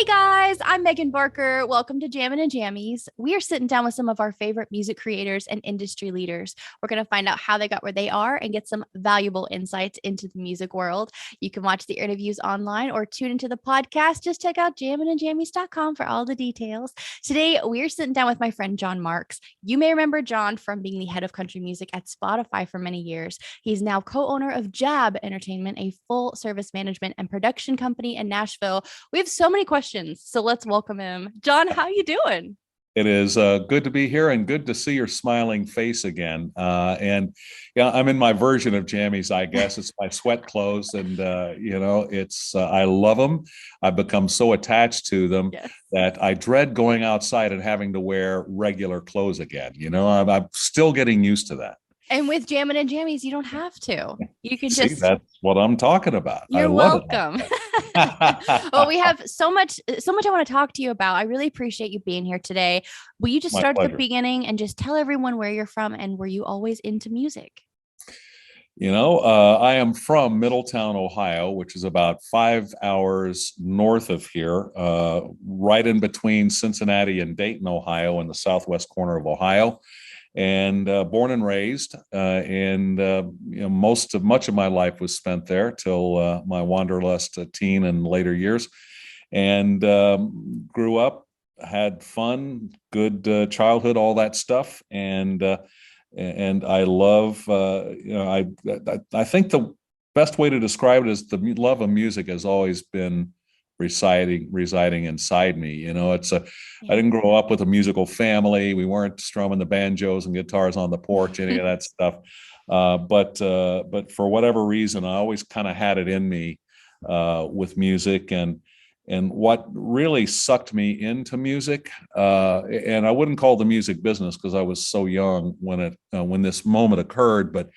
Hey guys, I'm Megan Barker. Welcome to Jammin' and Jammies. We are sitting down with some of our favorite music creators and industry leaders. We're going to find out how they got where they are and get some valuable insights into the music world. You can watch the interviews online or tune into the podcast. Just check out jamminandjammies.com for all the details. Today, we're sitting down with my friend John Marks. You may remember John from being the head of country music at Spotify for many years. He's now co-owner of Jammie Entertainment, a full service management and production company in Nashville. We have so many questions, so let's welcome him. John, how you doing? It is good to be here and good to see your smiling face again. And yeah, I'm in my version of jammies, I guess. It's my sweat clothes, and it's I love them. I've become so attached to them Yes. that I dread going outside and having to wear regular clothes again. I'm still getting used to that. And with Jammin' and Jammies, you don't have to. You can See, just, that's what I'm talking about. I you're love welcome. it. Well, we have so much I want to talk to you about. I really appreciate you being here today. Will you just My start at the pleasure. beginning and just tell everyone where you're from and were you always into music? I am from Middletown, Ohio, which is about 5 hours north of here, right in between Cincinnati and Dayton, Ohio, in the southwest corner of Ohio. And born and raised, and much of my life was spent there till my wanderlust teen and later years, and grew up, had fun, good childhood, all that stuff, and I love, I think the best way to describe it is the love of music has always been residing inside me. I Yeah. didn't grow up with a musical family. We weren't strumming the banjos and guitars on the porch, any of that stuff. But for whatever reason, I always kind of had it in me with music, and what really sucked me into music, and I wouldn't call the music business because I was so young when this moment occurred, but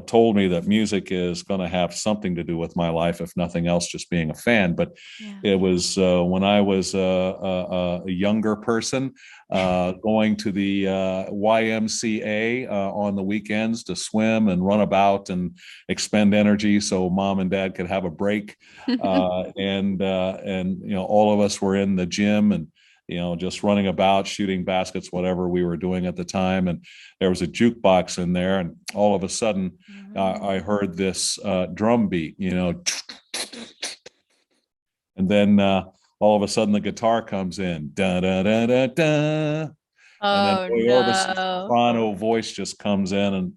told me that music is going to have something to do with my life, if nothing else, just being a fan. But Yeah. it was when I was a younger person, going to the YMCA on the weekends to swim and run about and expend energy so mom and dad could have a break. And all of us were in the gym and just running about, shooting baskets, whatever we were doing at the time. And there was a jukebox in there, and all of a sudden, I heard this drum beat, and then all of a sudden the guitar comes in, da da da da da, and then Oh Roy Orbison's no. soprano voice just comes in,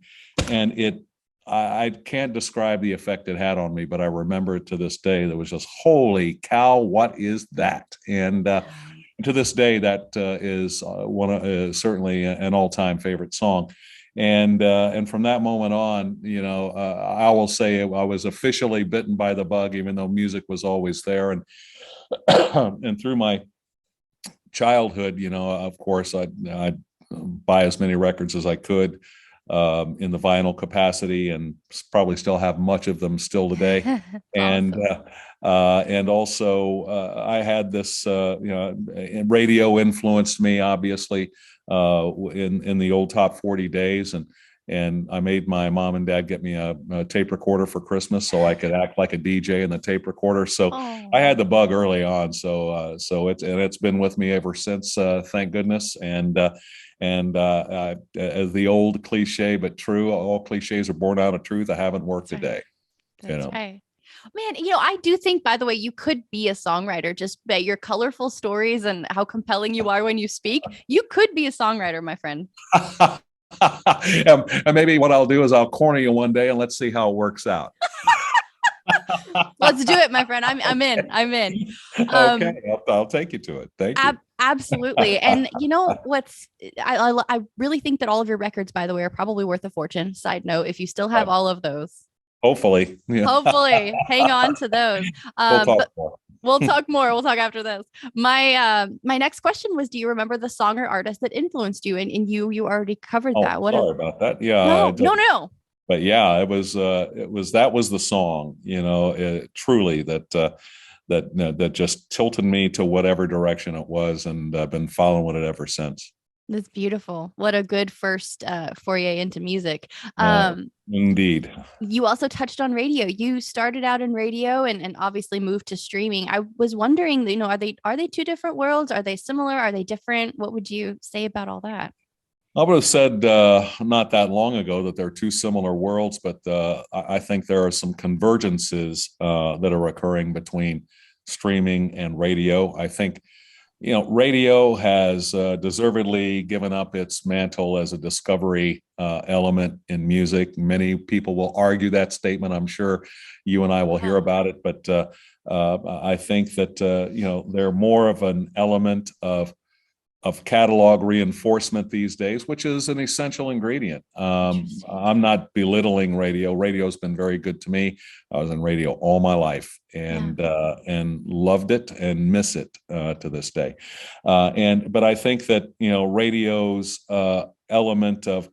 and I can't describe the effect it had on me, but I remember it to this day. That was just, holy cow, what is that? And to this day, that is certainly an all-time favorite song. And from that moment on, I will say I was officially bitten by the bug, even though music was always there. And and through my childhood, of course, I'd buy as many records as I could in the vinyl capacity, and probably still have much of them still today. And Awesome. and also I had this, radio influenced me, obviously, in the old top 40 days, and I made my mom and dad get me a tape recorder for Christmas so I could act like a DJ in the tape recorder. So I Oh. had the bug early on. So it's been with me ever since. Thank goodness. And as the old cliche, but true, all cliches are born out of truth. I haven't worked That's a right. day. You That's know. right. Man, I do think, by the way, you could be a songwriter just by your colorful stories and how compelling you are when you speak. You could be a songwriter, my friend. And maybe what I'll do is I'll corner you one day and let's see how it works out. Let's do it, my friend. I'm in. I'm in. Okay, Um, I'll take you to it. Thank you. Absolutely. And you know what's I really think that all of your records, by the way, are probably worth a fortune. Side note, if you still have all of those, Hopefully, yeah. hopefully hang on to those. We'll talk But more. we'll talk more. We'll talk after this. My next question was, do you remember the song or artist that influenced you? And you already covered Oh, that. What sorry about that. Yeah, no, no, no. but yeah, it was that was the song, truly that just tilted me to whatever direction it was, and I've been following it ever since. That's beautiful. What a good first foray into music. Uh, Indeed. You also touched on radio. You started out in radio and obviously moved to streaming. I was wondering, are they two different worlds? Are they similar? Are they different? What would you say about all that? I would have said not that long ago that they're two similar worlds, but I think there are some convergences that are occurring between streaming and radio. I think radio has deservedly given up its mantle as a discovery element in music. Many people will argue that statement. I'm sure you and I will hear Yeah. about it, but I think that they're more of an element of catalog reinforcement these days, which is an essential ingredient. Interesting. I'm not belittling radio. Radio's been very good to me. I was in radio all my life Yeah. and loved it and miss it to this day. But I think that radio's element of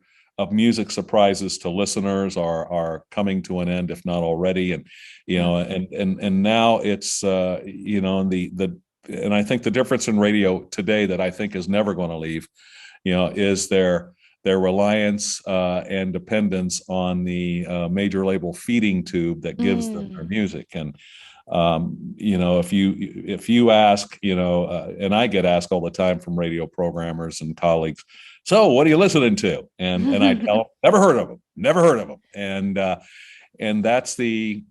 music surprises to listeners are coming to an end, if not already. And Yeah. and now it's the and I think the difference in radio today that I think is never going to leave, is their reliance and dependence on the major label feeding tube that gives them their Mm. music. And if you ask, and I get asked all the time from radio programmers and colleagues, so what are you listening to? And I tell them, never heard of them, never heard of them. And that's the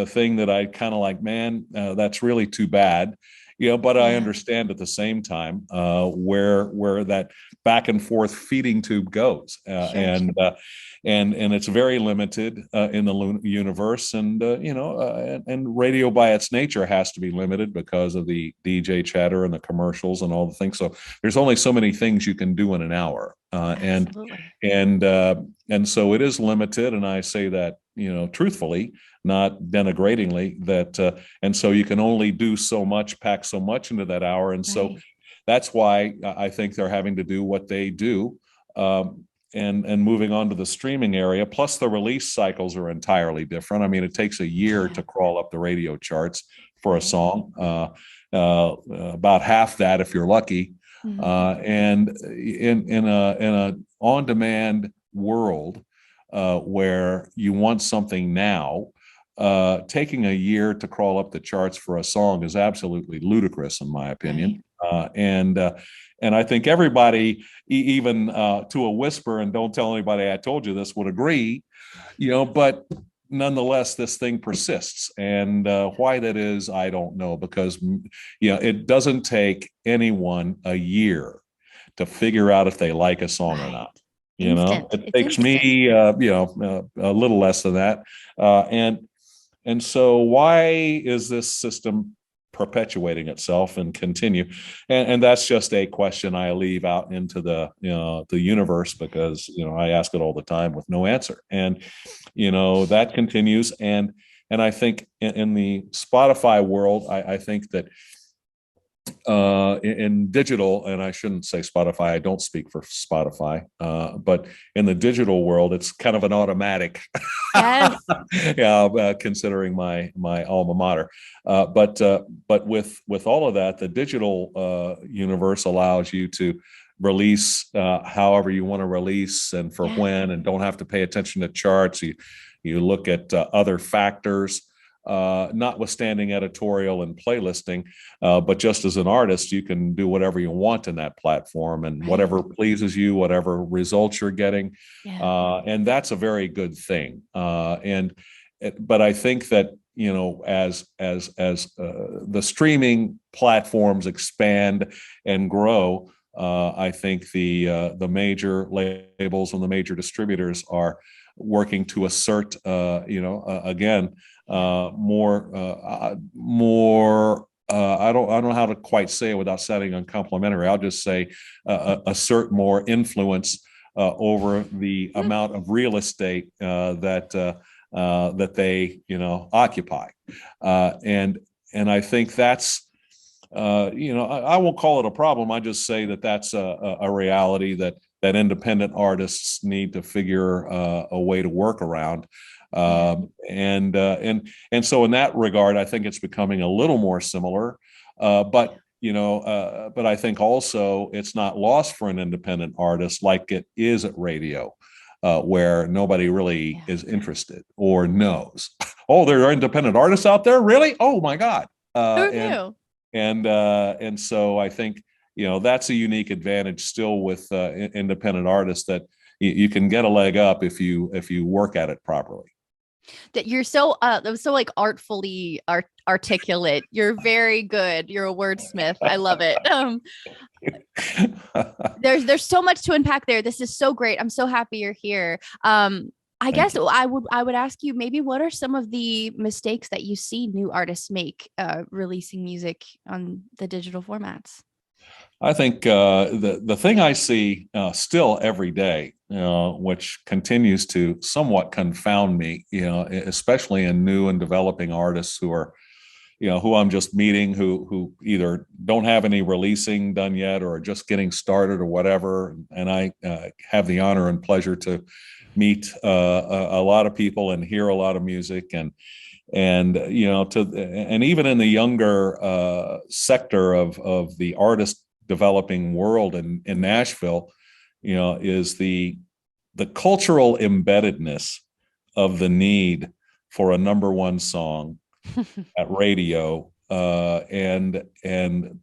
thing that I kind of like, man, that's really too bad. But I Yeah. understand at the same time where that back and forth feeding tube goes, Sure. and it's very limited in the universe, and radio by its nature has to be limited because of the DJ chatter and the commercials and all the things. So there's only so many things you can do in an hour, Absolutely. and so it is limited. And I say that truthfully, not denigratingly, that and so you can only do so much, pack so much into that hour. And so Right. that's why I think they're having to do what they do. And moving on to the streaming area, plus the release cycles are entirely different. I mean, it takes a year Yeah. to crawl up the radio charts for a Right. song, about half that if you're lucky. Mhm. And in a on-demand world where you want something now, taking a year to crawl up the charts for a song is absolutely ludicrous, in my Right. opinion. And I think everybody, even to a whisper, and don't tell anybody I told you this, would agree. But nonetheless, this thing persists, and why that is, I don't know, because it doesn't take anyone a year to figure out if they like a song or Right. not. Instant. It It's takes instant. me, a little less than that, and so why is this system perpetuating itself and continue? And that's just a question I leave out into the universe, because I ask it all the time with no answer. And that continues. And I think in the Spotify world, I think that in digital, and I shouldn't say Spotify, I don't speak for Spotify, but in the digital world, it's kind of an automatic. Yes. Yeah, considering my alma mater, but with all of that, the digital universe allows you to release however you want to release and for Yeah. when, and don't have to pay attention to charts. You look at other factors, notwithstanding editorial and playlisting, but just as an artist, you can do whatever you want in that platform, and Right. whatever pleases you, whatever results you're getting, Yeah. and that's a very good thing. But I think that as the streaming platforms expand and grow, I think the major labels and the major distributors are working to assert, again, Yeah. more. I don't know how to quite say it without sounding uncomplimentary. I'll just say assert more influence over the Mm. amount of real estate that they occupy, and I think that's I won't call it a problem. I just say that that's a reality that independent artists need to figure a way to work around. Yeah. And so in that regard, I think it's becoming a little more similar. But but I think also it's not lost for an independent artist like it is at radio, where nobody really Yeah. is interested or knows. Oh, there are independent artists out there, really? Oh my God! Who And knew? and so I think that's a unique advantage still with independent artists, that you can get a leg up if you work at it properly. That you're so that was so like artfully articulate. You're very good. You're a wordsmith. I love it. There's so much to unpack there. This is so great. I'm so happy you're here. I Thank guess you. I would ask you, maybe what are some of the mistakes that you see new artists make releasing music on the digital formats? I think the thing I see still every day, which continues to somewhat confound me, especially in new and developing artists who I'm just meeting, who either don't have any releasing done yet or are just getting started or whatever. And I have the honor and pleasure to meet a lot of people and hear a lot of music, and even in the younger sector of the artist developing world in Nashville, is the cultural embeddedness of the need for a number one song at radio, and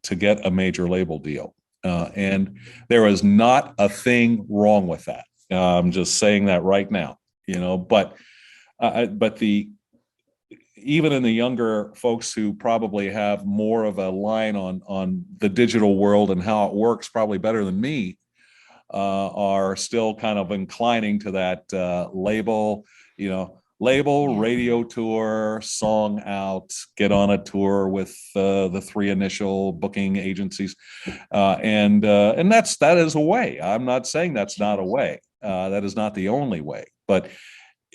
to get a major label deal. And there is not a thing wrong with that. I'm just saying that right now, but the even in the younger folks who probably have more of a line on the digital world and how it works probably better than me, are still kind of inclining to that label, Yeah. radio tour, song out, get on a tour with the three initial booking agencies, and that is a way. I'm not saying that's not a way. That is not the only way, but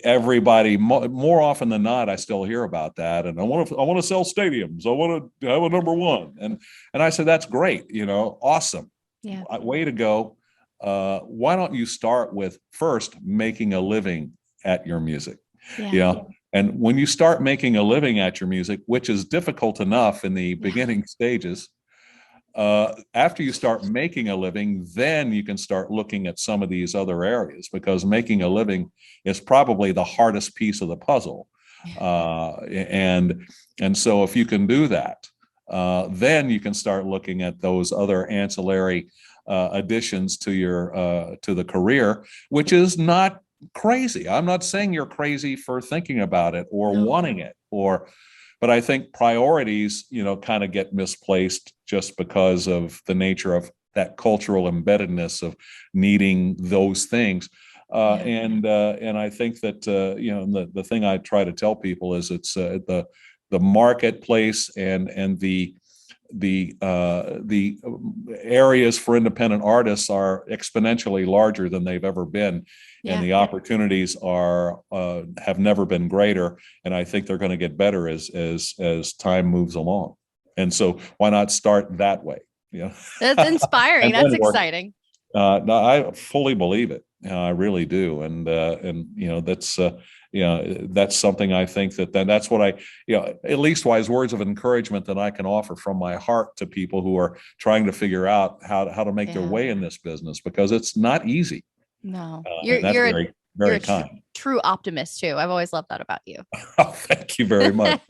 everybody more often than not, I still hear about that, and I want to sell stadiums, I want to have a number one, and I said, that's great, awesome, Yeah. way to go. Why don't you start with first making a living at your music? you Yeah. know and when you start making a living at your music, which is difficult enough in the Yeah. beginning stages, after you start making a living, then you can start looking at some of these other areas, because making a living is probably the hardest piece of the puzzle. Yeah. And so if you can do that, then you can start looking at those other ancillary additions to the career, which is not crazy. I'm not saying you're crazy for thinking about it or No. wanting it, but I think priorities, kind of get misplaced just because of the nature of that cultural embeddedness of needing those things. Yeah. And I think that the thing I try to tell people is it's the marketplace and the areas for independent artists are exponentially larger than they've ever been, and Yeah. the opportunities are have never been greater. And I think they're going to get better as time moves along. And so why not start that way? Yeah, That's inspiring. and That's then work. exciting. No, I fully believe it. I really do, and that's something I think that's what I at least wise words of encouragement that I can offer from my heart to people who are trying to figure out how to make their Yeah. way in this business, because it's not easy, No. and that's very You're very a kind. true optimist too. I've always loved that about you. Oh, thank you very much.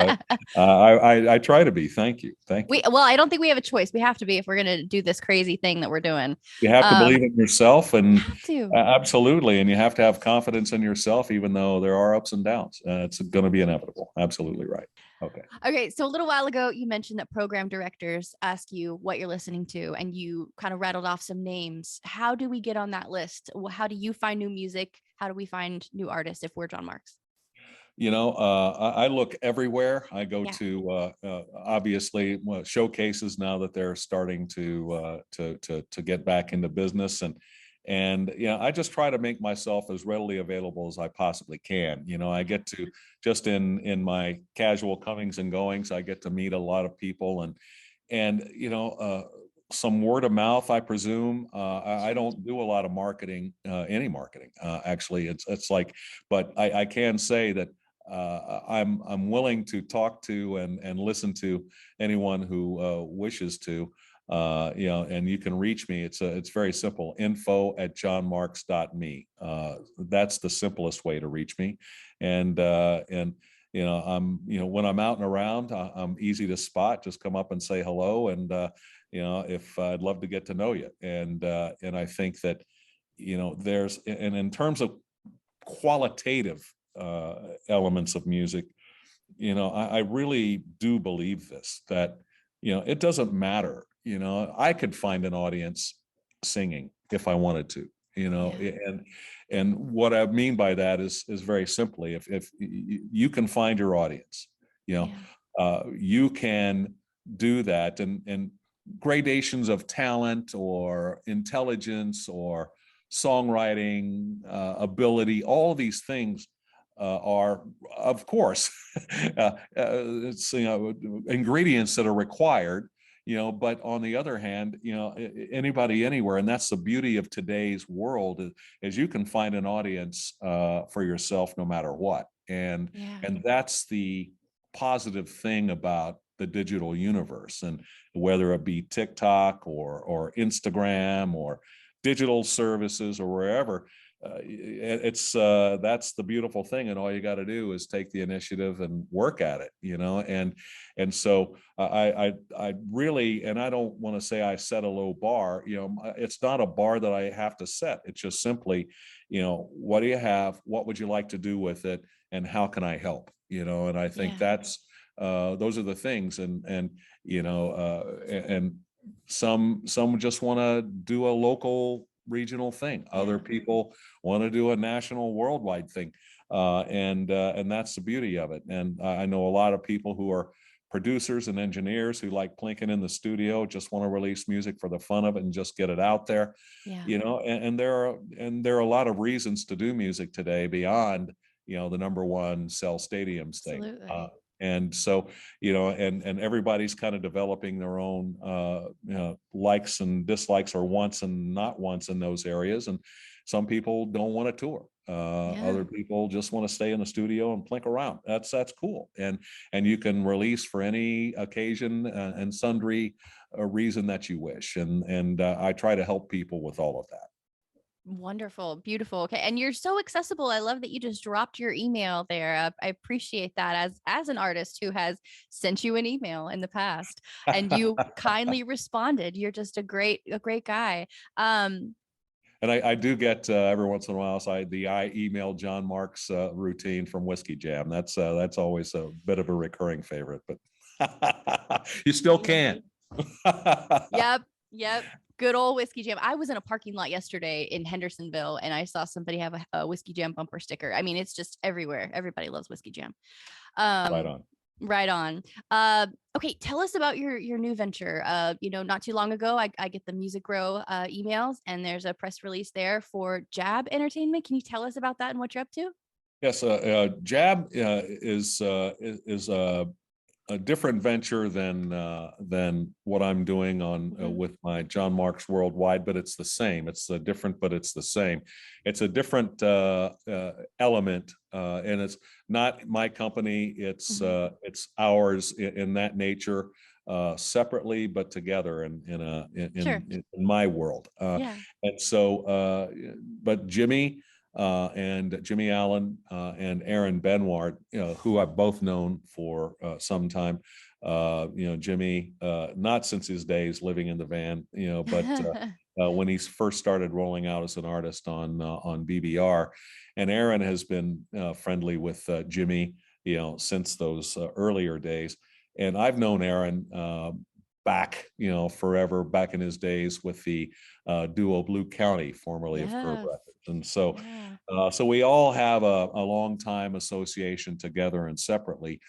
I try to be. Thank you. Thank you. Well, I don't think we have a choice. We have to be if we're going to do this crazy thing that we're doing. You have to Um, believe in yourself, and have to. absolutely, and you have to have confidence in yourself, even though there are ups and downs. It's going to be inevitable. Absolutely right. Okay. Okay, so a little while ago, you mentioned that program directors ask you what you're listening to, and you kind of rattled off some names. How do we get on that list? How do you find new music? How do we find new artists if we're John Marks? I look everywhere. I go Yeah. to obviously showcases now that they're starting to get back into business, and I just try to make myself as readily available as I possibly can. I get to just in my casual comings and goings, I get to meet a lot of people, and some word of mouth, I presume. I don't do a lot of marketing, any marketing. Actually, it's like, but I can say that I'm willing to talk to and listen to anyone who wishes to. And you can reach me. It's very simple. info@johnmarks.me. That's the simplest way to reach me. And when I'm out and around, I'm easy to spot. Just come up and say hello. And if I'd love to get to know you. And I think that, and in terms of qualitative elements of music, I really do believe this, that, it doesn't matter. I could find an audience singing if I wanted to, Yeah. and what I mean by that is very simply, if you can find your audience, Yeah. you can do that, and gradations of talent or intelligence or songwriting ability, all these things are, of course, it's ingredients that are required. But on the other hand, anybody anywhere, and that's the beauty of today's world, is you can find an audience for yourself no matter what, and Yeah. that's the positive thing about the digital universe. And whether it be TikTok or Instagram or digital services or wherever, it's that's the beautiful thing, and all you got to do is take the initiative and work at it, and so I really, and I don't want to say I set a low bar. It's not a bar that I have to set. It's just simply, what do you have, what would you like to do with it, and how can I help? And I think Yeah. that's those are the things. And some just want to do a local regional thing. Other Yeah. people want to do a national worldwide thing. And that's the beauty of it. And I know a lot of people who are producers and engineers who like plinking in the studio, just want to release music for the fun of it and just get it out there. Yeah. And there are a lot of reasons to do music today beyond, the number one sell stadiums thing. Absolutely. And so, and everybody's kind of developing their own likes and dislikes, or wants and not wants in those areas. And some people don't want to tour. Yeah. Other people just want to stay in the studio and plink around. That's cool. And you can release for any occasion and sundry reason that you wish. And I try to help people with all of that. Wonderful. Beautiful. Okay. And you're so accessible. I love that you just dropped your email there. I appreciate that as an artist who has sent you an email in the past and you kindly responded. You're just a great guy. And I do get every once in a while. So I email John Marks routine from Whiskey Jam. That's always a bit of a recurring favorite, but you still can. Yep. Yep. Good old Whiskey Jam. I was in a parking lot yesterday in Hendersonville and I saw somebody have a Whiskey Jam bumper sticker. I mean, it's just everywhere. Everybody loves Whiskey Jam. Right Um, on. right on. Okay, tell us about your new venture. Not too long ago, I get the Music Row emails, and there's a press release there for Jab Entertainment. Can you tell us about that and what you're up to? Yes, Jab is a different venture than what I'm doing on Mhm. with my John Marks Worldwide, but it's the same. It's different, but it's the same. It's a different element, and it's not my company. Mhm. It's ours in that nature, separately but together Sure. in my world. Yeah. And so, but Jimmy Allen and Aaron Benward, who I've both known for some time. Jimmy, not since his days living in the van, but when he first started rolling out as an artist on BBR, and Aaron has been friendly with Jimmy, since those earlier days. And I've known Aaron back, forever, back in his days with the duo Blue County, formerly of Curb Yes. Records. And so, Yeah. so we all have a long time association together and separately.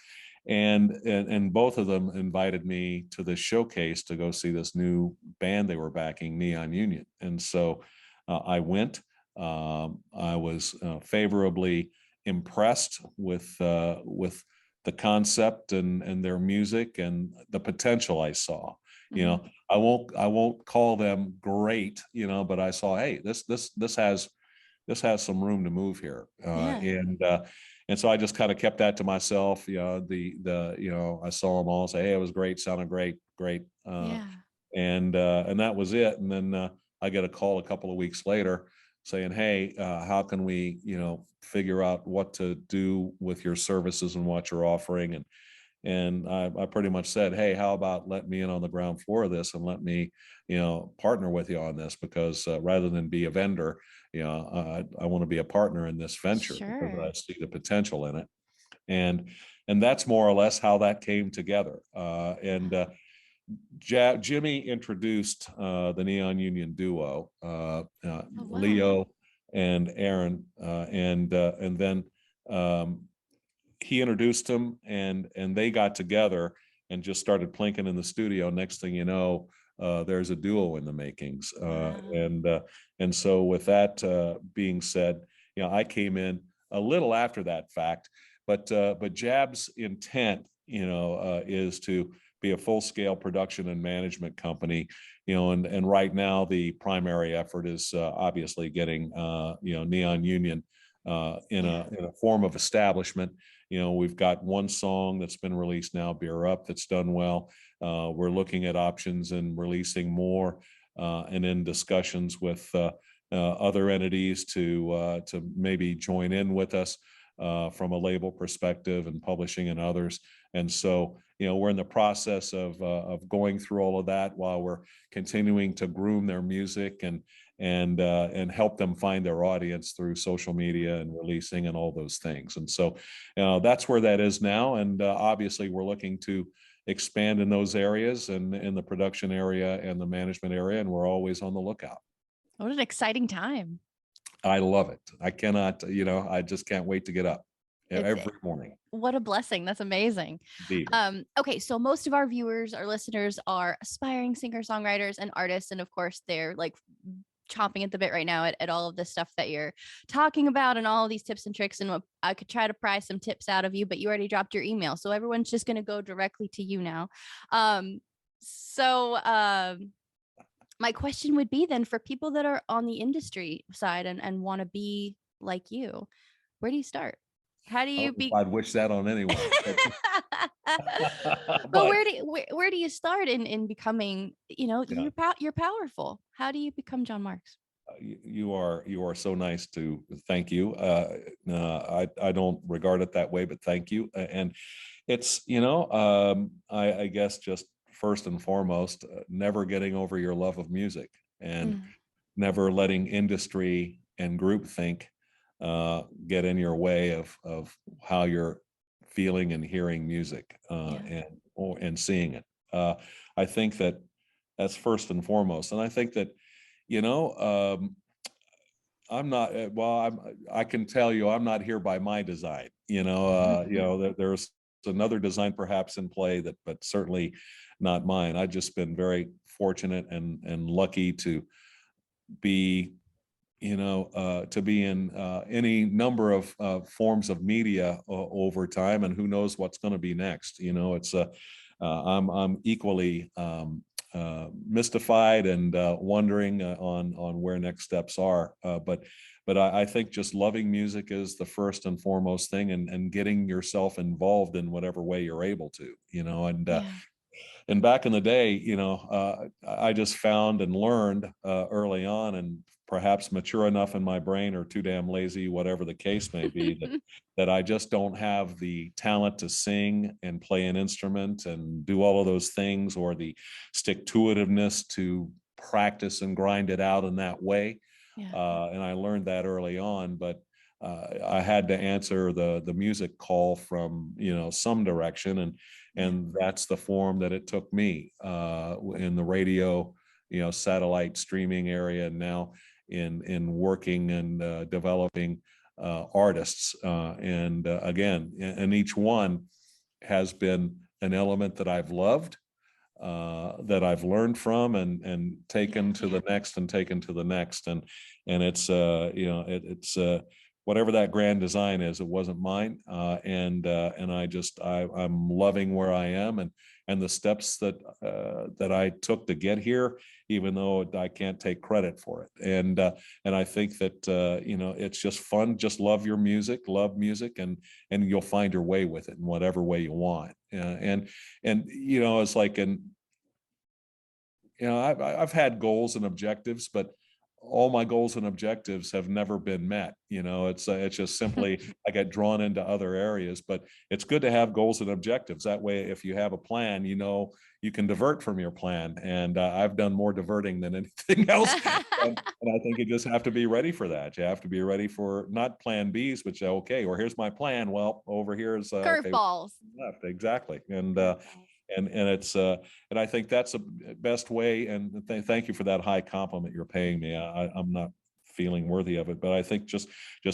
And both of them invited me to this showcase to go see this new band they were backing, Neon Union. And so I went. I was favorably impressed with the concept and their music and the potential I saw. Mhm. I won't call them great, but I saw, hey, this this has some room to move here. Yeah. And so I just kind of kept that to myself. I saw them all say, hey, it was great, sounded great, great. Yeah. And that was it. And then I get a call a couple of weeks later saying, hey, how can we, figure out what to do with your services and what you're offering? And I pretty much said, hey, how about let me in on the ground floor of this and let me, partner with you on this, because rather than be a vendor, I want to be a partner in this venture because I Sure. see the potential in it. And and that's more or less how that came together. And Yeah. Jimmy introduced the Neon Union duo, Oh, wow. Leo and Aaron, and then um, he introduced them, and they got together and just started plinking in the studio. Next thing you know, there's a duo in the makings. Wow. And so with that being said, I came in a little after that fact, but Jab's intent, is to be a full scale production and management company, and right now the primary effort is obviously getting Neon Union in Yeah. a form of establishment. We've got one song that's been released now, Beer Up, that's done well. We're looking at options and releasing more, and in discussions with other entities to maybe join in with us from a label perspective and publishing and others. And so, we're in the process of going through all of that while we're continuing to groom their music and help them find their audience through social media and releasing and all those things. And so that's where that is now. And obviously, we're looking to expand in those areas and in the production area and the management area. And we're always on the lookout. What an exciting time. I love it. I cannot, I just can't wait to get up It's every morning. What a blessing. That's amazing. Indeed. Okay, so most of our viewers, our listeners are aspiring singer-songwriters and artists. And of course, they're like chomping at the bit right now at all of this stuff that you're talking about and all of these tips and tricks. And what I could try to pry some tips out of you, but you already dropped your email. So everyone's just going to go directly to you now. So my question would be then, for people that are on the industry side and want to be like you, where do you start? How do I you don't know if be? I'd wish that on anyone. But But where do you start in becoming, yeah, you're powerful. How do you become John Marks? you are so nice to thank you. I don't regard it that way, but thank you. And it's I guess just first and foremost, never getting over your love of music and Mm, never letting industry and groupthink get in your way of how you're feeling and hearing music yeah. and seeing it. I think that that's first and foremost, and I think that you know I'm not well. I can tell you I'm not here by my design. There's another design perhaps in play that, but certainly not mine. I've just been very fortunate and lucky to be to be in any number of forms of media over time, and who knows what's going to be next. It's I'm equally mystified and wondering on where next steps are. But I think just loving music is the first and foremost thing, and getting yourself involved in whatever way you're able to. Yeah. And back in the day, I just found and learned early on, and perhaps mature enough in my brain or too damn lazy, whatever the case may be, that I just don't have the talent to sing and play an instrument and do all of those things, or the stick-to-itiveness to practice and grind it out in that way. Yeah. And I learned that early on, but I had to answer the music call from some direction, Yeah. and that's the form that it took me in the radio, satellite streaming area, and now in working and developing artists, and again, and each one has been an element that I've loved, that I've learned from, and taken Yeah. to the next and taken to the next. And it's it's whatever that grand design is, it wasn't mine. And I'm loving where I am, the steps that I took to get here, even though I can't take credit for it. And I think that it's just fun. Just love your music, and you'll find your way with it in whatever way you want. And it's like, I've had goals and objectives, but all my goals and objectives have never been met. It's just simply I get drawn into other areas. But it's good to have goals and objectives. That way, if you have a plan, you can divert from your plan. And I've done more diverting than anything else. And I think you just have to be ready for that. You have to be ready for not plan Bs, but say, okay, well, here's my plan. Well, over here is okay, Curveballs. left, exactly. And it's and I think that's the best way. And thank you for that high compliment you're paying me. I'm not feeling worthy of it, but I think just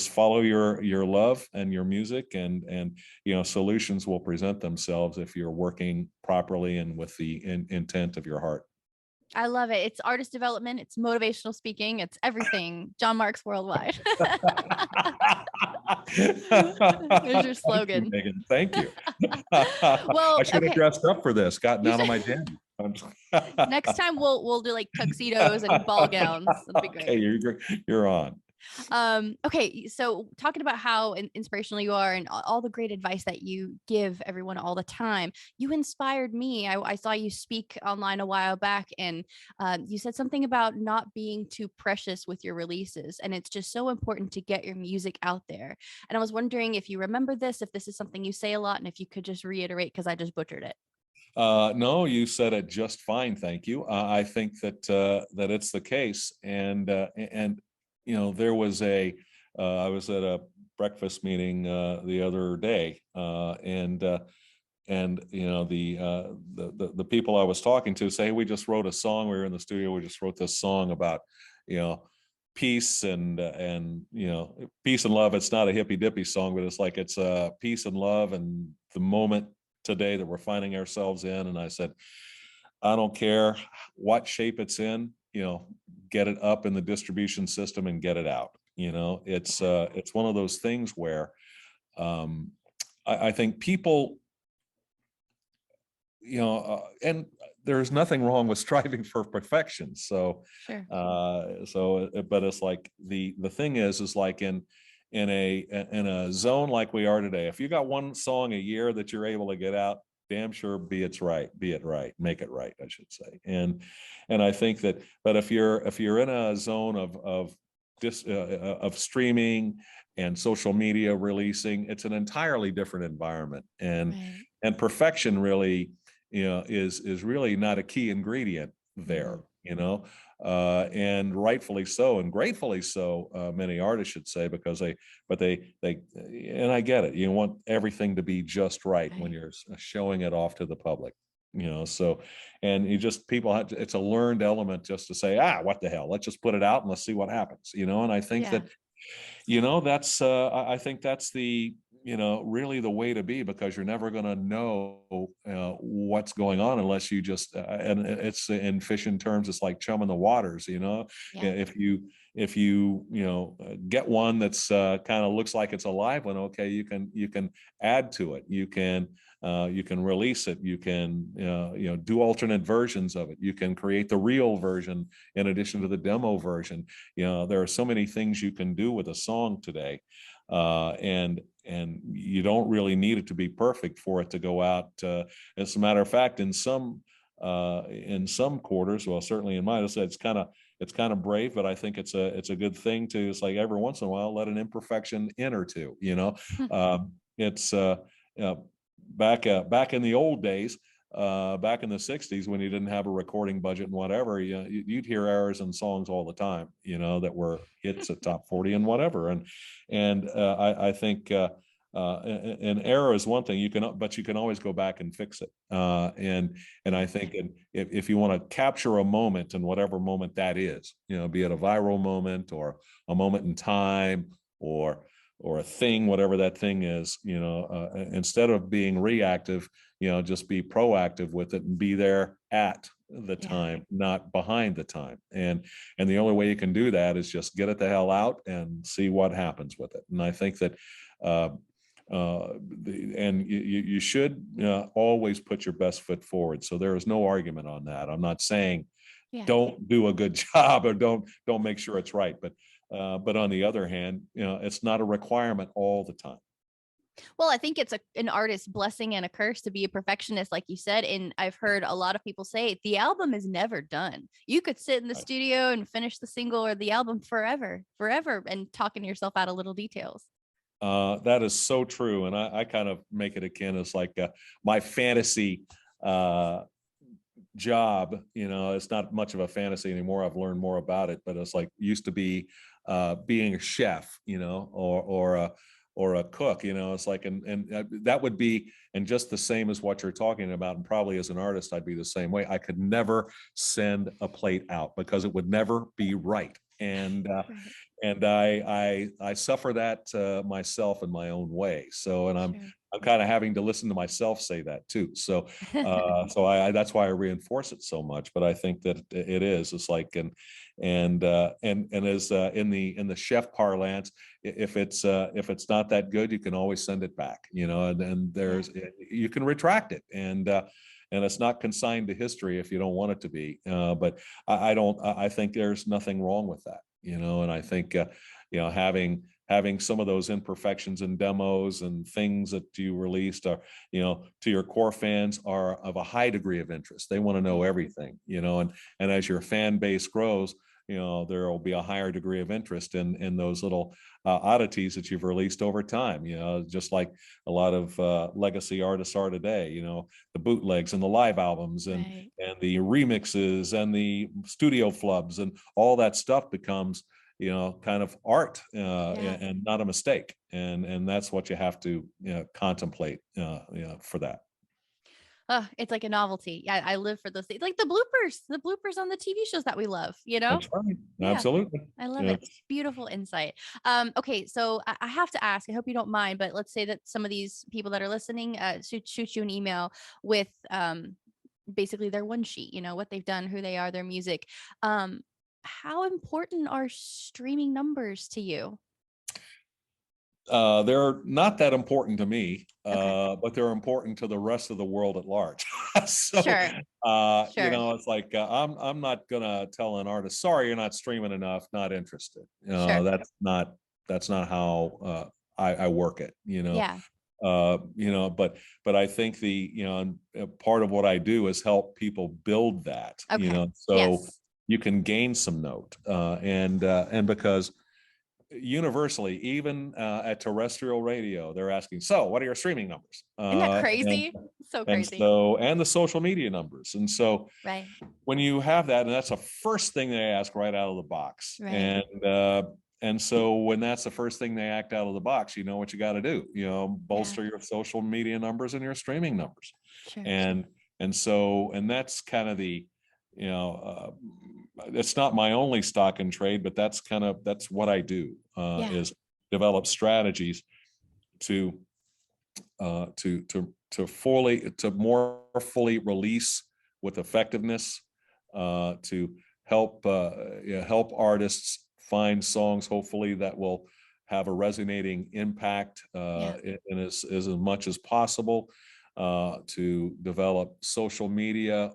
follow your love and your music, and solutions will present themselves if you're working properly and with the intent of your heart. I love it. It's artist development. It's motivational speaking. It's everything. John Marks Worldwide. There's your slogan. Thank you. Well, I should have okay. dressed up for this, gotten out of my den. Next time we'll do like tuxedos and ball gowns. That'd be great. Okay, you're on. Okay, so talking about how inspirational you are and all the great advice that you give everyone all the time, you inspired me. I saw you speak online a while back, and you said something about not being too precious with your releases, and it's just so important to get your music out there. And I was wondering if you remember this, if this is something you say a lot, and if you could just reiterate, because I just butchered it. No, you said it just fine. Thank you. I think that it's the case, and there was I was at a breakfast meeting the other day, and the people I was talking to say, we just wrote a song. We were in the studio. We just wrote this song about peace and peace and love. It's not a hippy dippy song, but it's peace and love and the moment today that we're finding ourselves in. And I said, I don't care what shape it's in, get it up in the distribution system and get it out. It's one of those things where I think people, and there's nothing wrong with striving for perfection. So, Sure. But it's like the thing is like in a zone like we are today, if you got one song a year that you're able to get out, damn sure be it right, make it right, I should say. And I think that, but if you're in a zone of streaming and social media releasing, it's an entirely different environment. Right. And perfection really, is really not a key ingredient there. And rightfully so, and gratefully so, many artists should say, because they, and I get it. You want everything to be just right when you're showing it off to the public, so, and it's a learned element just to say, what the hell, let's just put it out and let's see what happens, and I think that, that's, I think that's the, really the way to be, because you're never going to know what's going on unless you just, and it's in fishing terms, it's like chumming the waters, if you get one that's kind of looks like it's a live one, okay, you can add to it, you can release it, you can do alternate versions of it, you can create the real version in addition to the demo version. There are so many things you can do with a song today, and you don't really need it to be perfect for it to go out. As a matter of fact, in some quarters, well, certainly in mine, I said it's kind of brave, but I think it's a good thing to. It's like every once in a while, let an imperfection in or two. It's back in the old days. Back in the 60s, when you didn't have a recording budget and whatever, you'd hear errors in songs all the time, that were hits at top 40 and whatever. And I think an error is one thing, but you can always go back and fix it. And I think if you want to capture a moment, and whatever moment that is, be it a viral moment or a moment in time or a thing, whatever that thing is, instead of being reactive, just be proactive with it and be there at the time, not behind the time. And the only way you can do that is just get it the hell out and see what happens with it. And I think that and you should always put your best foot forward. So there is no argument on that. I'm not saying Yeah. don't do a good job or don't make sure it's right, but on the other hand, it's not a requirement all the time. Well, I think it's an artist's blessing and a curse to be a perfectionist, like you said. And I've heard a lot of people say the album is never done. You could sit in the studio and finish the single or the album forever, forever, and talking yourself out of little details. That is so true. And I kind of make it akin as like my fantasy job. It's not much of a fantasy anymore. I've learned more about it, but it's like used to be being a chef, or a cook. It's like, and that would be, and just the same as what you're talking about. And probably as an artist, I'd be the same way. I could never send a plate out because it would never be right. And Right. and I suffer that myself in my own way. So, and Sure. I'm kind of having to listen to myself say that too. So, that's why I reinforce it so much. But I think that it is. It's like, and as in the chef parlance, if it's not that good, you can always send it back. And there's you can retract it, and it's not consigned to history if you don't want it to be. But I don't. I think there's nothing wrong with that. And I think having some of those imperfections and demos and things that you released are, to your core fans are of a high degree of interest. They want to know everything, and as your fan base grows, there will be a higher degree of interest in those little oddities that you've released over time. Just like a lot of legacy artists are today. The bootlegs and the live albums and Right. and the remixes and the studio flubs and all that stuff becomes kind of art and not a mistake. And that's what you have to contemplate for that. It's like a novelty. Yeah, I live for those things, like the bloopers on the TV shows that we love. That's right. Yeah, Absolutely. I love Yeah. it. Beautiful insight. Okay, so I have to ask. I hope you don't mind, but let's say that some of these people that are listening shoot you an email with basically their one sheet. What they've done, who they are, their music. How important are streaming numbers to you? They're not that important to me, Okay. but they're important to the rest of the world at large. So, Sure. Sure. it's like I'm not gonna tell an artist, sorry, you're not streaming enough, not interested. Sure. That's not how I work it. Yeah. But I think part of what I do is help people build that. Okay. So Yes. you can gain some note, and because universally, even at terrestrial radio, they're asking, so what are your streaming numbers? Isn't that And crazy? So and crazy. so and the social media numbers. And so Right. when you have that, and that's the first thing they ask right out of the box. Right. And so when that's the first thing they act out of the box, you know what you got to do. Yeah. Bolster your social media numbers and your streaming numbers. Sure. And that's kind of the you know it's not my only stock and trade, but that's what I do, Yeah. is develop strategies to to more fully release with effectiveness, to help artists find songs hopefully that will have a resonating impact, Yeah. in as much as possible, to develop social media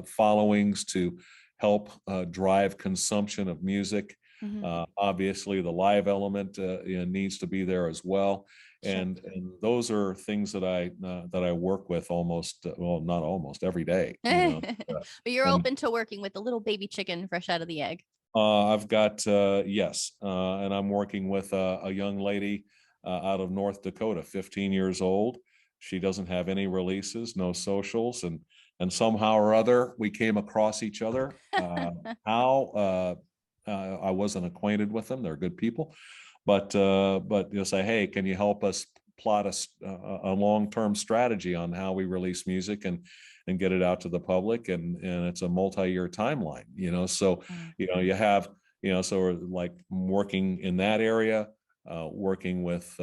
followings to help drive consumption of music. Mhm. Obviously, the live element needs to be there as well, Sure. and those are things that I work with almost, well, not almost every day. But you're And open to working with the little baby chicken fresh out of the egg. I've got yes, and I'm working with a young lady out of North Dakota, 15 years old. She doesn't have any releases, no socials, and somehow or other we came across each other. How I wasn't acquainted with them. They're good people, but you'll say, hey, can you help us plot a long-term strategy on how we release music and get it out to the public, and it's a multi-year timeline. So Wow. you have, so we're like working in that area, working with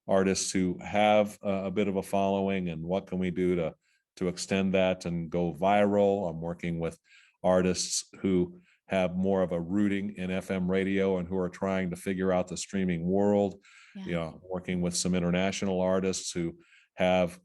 artists who have a bit of a following, and what can we do to extend that and go viral. I'm working with artists who have more of a rooting in FM radio and who are trying to figure out the streaming world. Yeah. Working with some international artists who have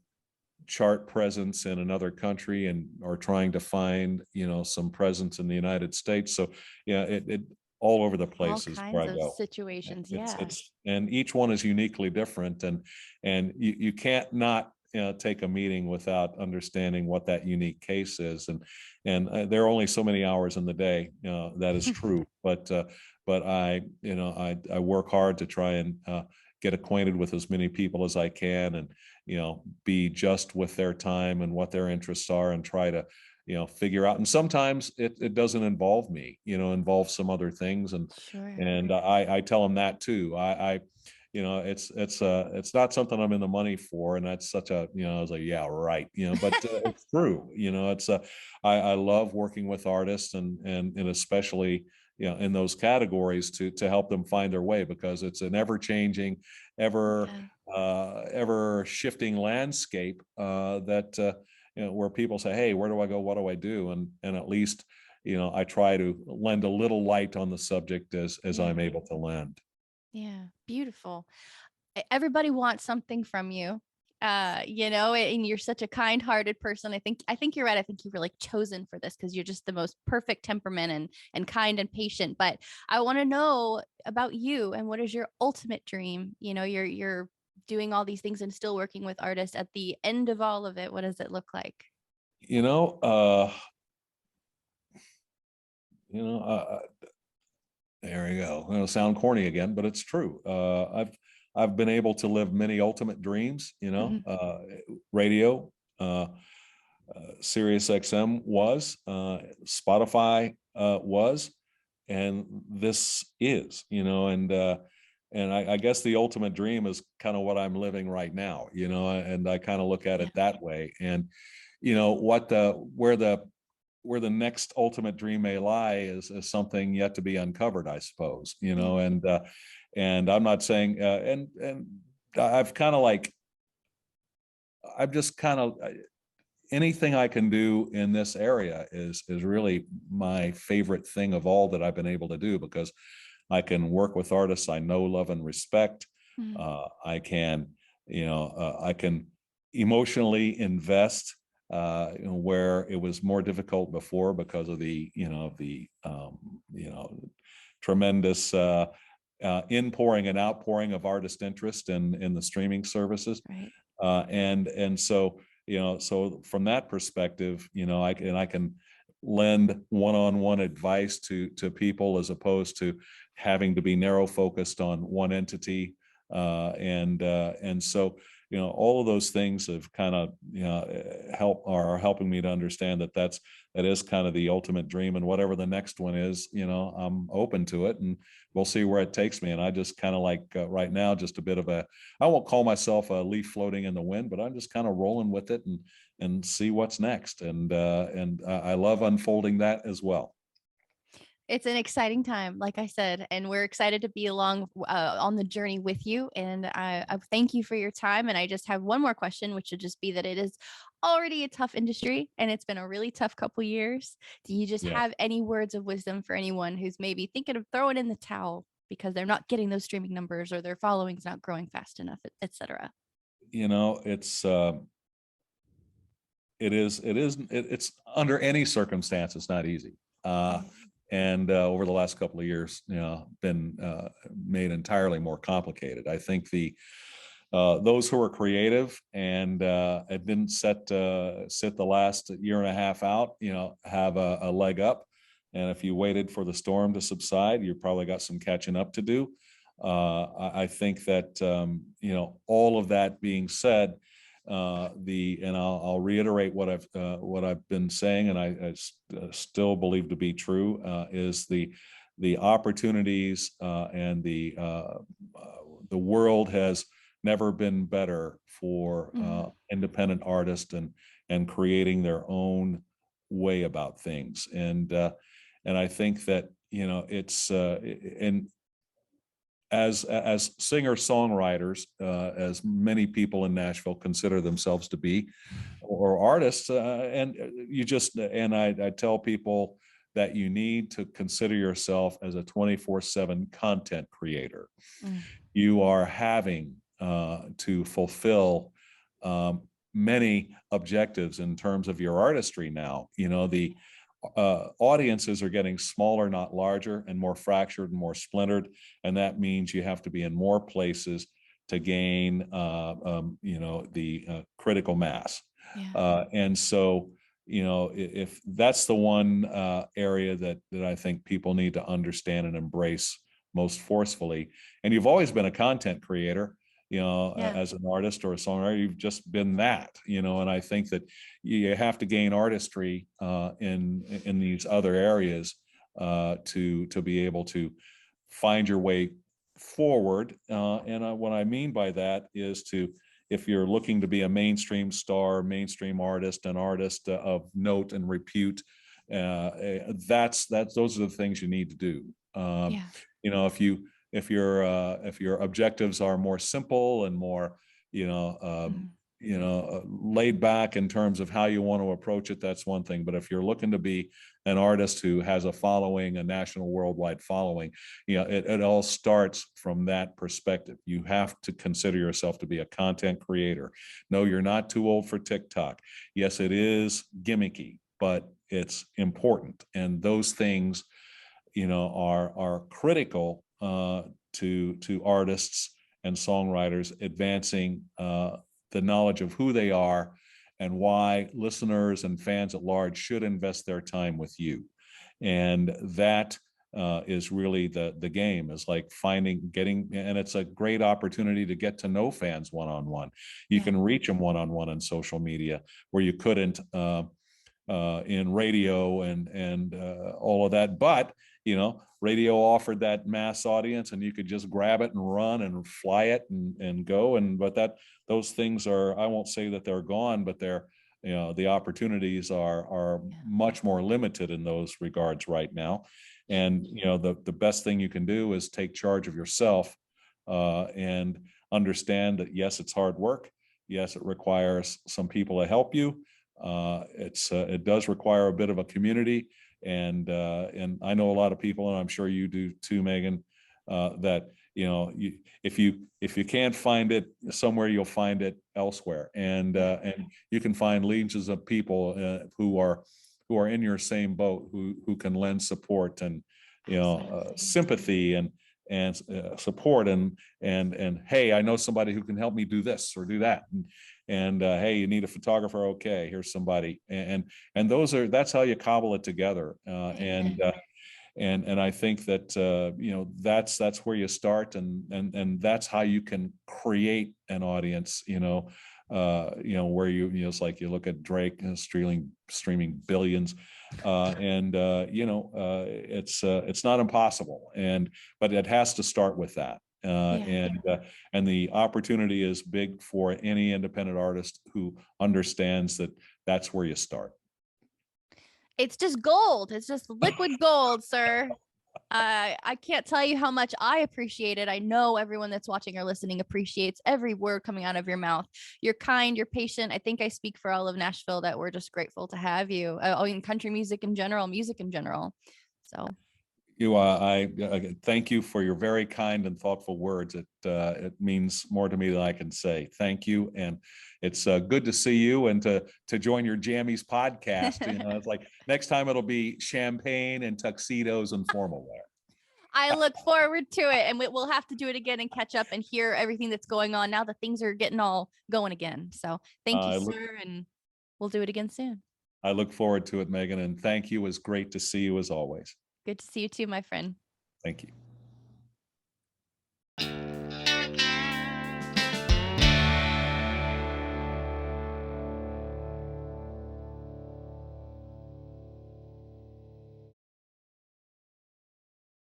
chart presence in another country and are trying to find some presence in the United States. So it all over the All place is where kinds I of go. situations. Yeah. It's and each one is uniquely different, and you can't not take a meeting without understanding what that unique case is, and there are only so many hours in the day. That is true, but I work hard to try and get acquainted with as many people as I can, and be just with their time and what their interests are, and try to figure out. And sometimes it doesn't involve me, involve some other things, and Sure. and I tell them that too. It's not something I'm in the money for, and that's such a I was like, yeah, right, but it's true. I love working with artists, and especially in those categories to help them find their way, because it's an ever changing, Yeah. ever shifting landscape that where people say, hey, where do I go, what do I do, and at least I try to lend a little light on the subject as Yeah. I'm able to lend. Yeah. Beautiful. Everybody wants something from you. And you're such a kind-hearted person. I think you're right. I think you were like chosen for this because you're just the most perfect temperament and kind and patient. But I want to know about you, and what is your ultimate dream? You're doing all these things and still working with artists. At the end of all of it, what does it look like? you know uh you know uh, there you go. It'll sound corny again, but it's true. I've been able to live many ultimate dreams. Mhm. Radio, Sirius XM was, Spotify was, and this is. And I guess the ultimate dream is kind of what I'm living right now. And I kind of look at Yeah. it that way. And what the where the next ultimate dream may lie is something yet to be uncovered, I suppose. Yeah. And I'm not saying, and I've kind of like, I've just kind of anything I can do in this area is really my favorite thing of all that I've been able to do, because I can work with artists I know, love, and respect. Mhm. I can emotionally invest where it was more difficult before because of the tremendous inpouring and outpouring of artist interest in the streaming services. Right. And so from that perspective, I can lend one-on-one advice to people, as opposed to having to be narrow focused on one entity. And so all of those things have kind of are helping me to understand that is kind of the ultimate dream, and whatever the next one is, I'm open to it, and we'll see where it takes me. And I just kind of like right now, just a bit of I won't call myself a leaf floating in the wind, but I'm just kind of rolling with it and see what's next. And I love unfolding that as well. It's an exciting time, like I said, and we're excited to be along on the journey with you. And I thank you for your time. And I just have one more question, which would just be that it is already a tough industry and it's been a really tough couple years. Do you just Yeah. have any words of wisdom for anyone who's maybe thinking of throwing in the towel because they're not getting those streaming numbers or their following's not growing fast enough, etc.? It's it's under any circumstance, it's not easy. And over the last couple of years, been made entirely more complicated. I think those who are creative and it didn't sit the last year and a half out, have a leg up. And if you waited for the storm to subside, you probably got some catching up to do. I think that all of that being said, and I'll reiterate what I've been saying, and I still believe to be true, is the opportunities and the world has never been better for Mhm. independent artists and creating their own way about things. And I think that it's and as singer songwriters, as many people in Nashville consider themselves to be, or artists, and I tell people, that you need to consider yourself as a 24/7 content creator. Mm. You are having to fulfill many objectives in terms of your artistry now. The audiences are getting smaller, not larger, and more fractured and more splintered. And that means you have to be in more places to gain, the critical mass. Yeah. And so, if that's the one area that I think people need to understand and embrace most forcefully. And you've always been a content creator, Yeah. as an artist or a songwriter. You've just been that, and I think that you have to gain artistry in these other areas to be able to find your way forward. And what I mean by that is if you're looking to be a mainstream star, mainstream artist, an artist of note and repute, those are the things you need to do. Yeah. If your objectives are more simple and more, Mm. laid back in terms of how you want to approach it, that's one thing. But if you're looking to be an artist who has a following, a national, worldwide following, it all starts from that perspective. You have to consider yourself to be a content creator. No, you're not too old for TikTok. Yes, it is gimmicky, but it's important. And those things, are critical to artists and songwriters advancing the knowledge of who they are and why listeners and fans at large should invest their time with you. And that is really the game, is like and it's a great opportunity to get to know fans one-on-one. You can reach them one-on-one on social media where you couldn't in radio and all of that. But radio offered that mass audience, and you could just grab it and run and fly it and go. But those things I won't say that they're gone, but the opportunities are much more limited in those regards right now. And the best thing you can do is take charge of yourself and understand that yes, it's hard work. Yes, it requires some people to help you. It does require a bit of a community, and I know a lot of people, and I'm sure you do too, Megan, that if you can't find it somewhere, you'll find it elsewhere, and you can find legions of people who are in your same boat, who can lend support and sympathy and support and hey, I know somebody who can help me do this or do that. And hey, you need a photographer? Okay, here's somebody. And that's how you cobble it together. And I think that that's where you start, and that's how you can create an audience. Where it's like you look at Drake streaming billions, it's not impossible, but it has to start with that. And the opportunity is big for any independent artist who understands that that's where you start. It's just gold. It's just liquid gold, sir. I can't tell you how much I appreciate it. I know everyone that's watching or listening appreciates every word coming out of your mouth. You're kind, you're patient. I think I speak for all of Nashville that we're just grateful to have you. In country music in general, music in general. So I thank you for your very kind and thoughtful words. It means more to me than I can say. Thank you, and it's good to see you and to join your Jammies podcast. It's like next time it'll be champagne and tuxedos and formal wear. I look forward to it, and we'll have to do it again and catch up and hear everything that's going on now that things are getting all going again. So thank you, sir, and we'll do it again soon. I look forward to it, Megan, and thank you. It was great to see you as always. Good to see you too, my friend. Thank you.